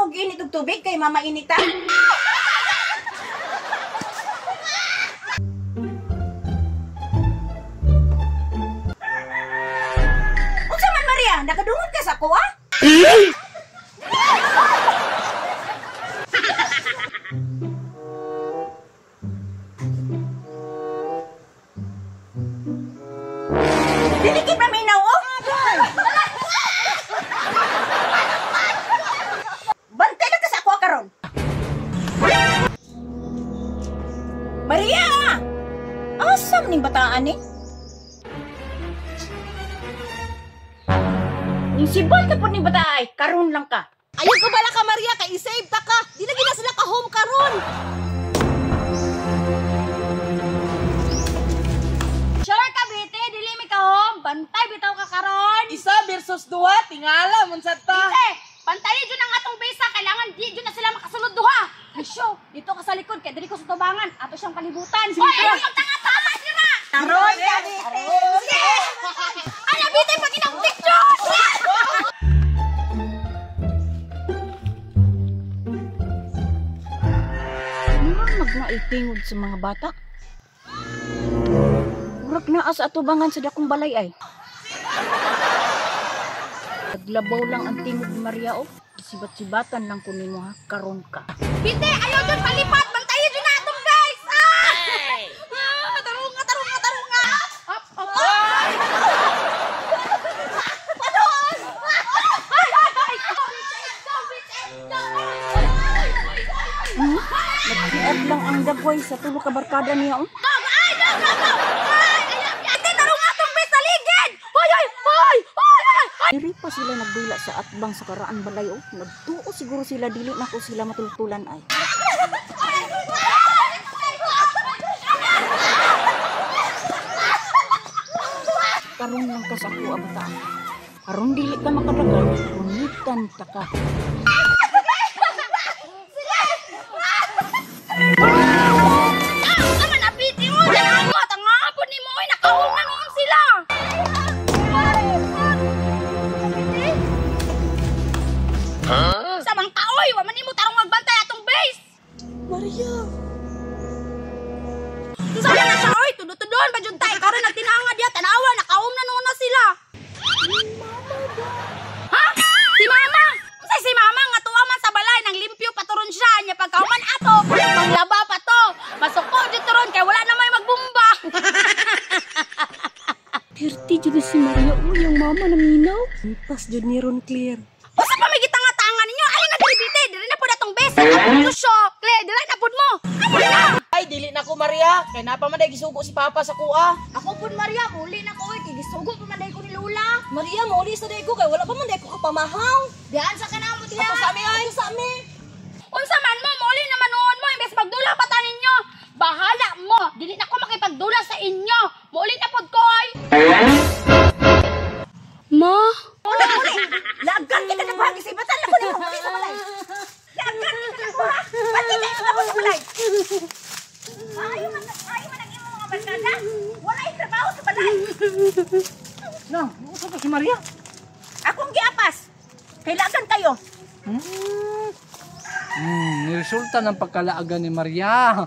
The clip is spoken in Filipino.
og init og tubig kay mamainitan. Unsa man Maria, nakadungog ka sa kuha? Dili kay paminaw oh. Bantay na ka sa kuha karon. Maria! Asam ning bataan ni? Ning sibol ka po ning bataay, karon lang ka. Ayun ko bala ka Maria, kay i-save ta ka. Di na gina sila ka home karon. Sure ka, Bite? Dili mi ka home. Bantay bitaw ka karon. Isa versus duha, tingala man sad ta. Bite, bantayan dyan ang atong besa. Kailangan di dyan na sila makasunod duha. Ay, show, dito ka sa likod. Kaya dili ko sa tubangan. Ato siyang palibutan. Hoy, ay, magtanga-tama sila. Taroy ka Bite. Ano, Bite, pag inang picture. Magnaipingod sa mga bata. Murag naa sa atubangan sa dakong balay ay. Naglabaw lang ang tingog ni Maria oh. Sibat-sibatan lang kunin mo ha, karon ka. Bite, ayaw dyan palipat. Bantayan dyan na atong guys. Tarunga. Up. Padoon. Nag-iat lang ang dagoy sa tulo ka barkada niya oh. Diri pa sila nagdula sa atbang sa karaan balay oh. Nagtuo siguro sila dili na ko sila matultulan ay. Karon lang ka sa kuha bata. Karon dili ka makadagan, unitan ta ka. Naman napiti mo. Tangamot. Ang ngapon ni mo. Nakahong na noon sila. Samang kaoy. Waman ni mo tarong magbantay atong base. Maria. Sana na siya. Oy, tudod-tudon. Bajud tayo. Karon nagtinanga diya. Tanawa. Nakahong na noon na sila. Ha? Si Mama? Unsay si Mama? Nga tuwa man sa balay. Nang limpyo paturon siya. Nya pagkauman ato. Panglaba pa to. Masuko dito ron. Kaya wala na may magbumba. Pirti jud si Maria oh, yung mama naminaw. Pas jud ni ron clear. Basta pa may gitanga-tanga ninyo. Ay na dili Bite. Dili na po datong best. Lusyo. Claire, dili na po mo. Ano na? Ay, dili na ko Maria. Kay napa man day gisugo si Papa sa kuha. Ako po Maria. Muli na ko. Gisugo pa man ko ni Lola. Maria, muli sa day ko kay wala pa man day ko kapamahaw. Diyan sa kanamo diya. Ato sa ami ay, sa ami. Unsa man mo, muli naman noon mo, imbes magdula pa ta ninyo. Bahala mo, dili na ko makipagdula sa inyo. Muli na pod ko ay. Ma? Muli. Lagan kita na kuha kisibatan na ko nimo. Muli sa balay. Lagan kita na kuha. Pati na ako sa balay. Ayaw man nag-imo mga barkada. Wala yung trabaho sa balay. No, usa to si Maria. Akong giapas. Kailangan kayo. Resulta ng pagkalaagan ni Maria.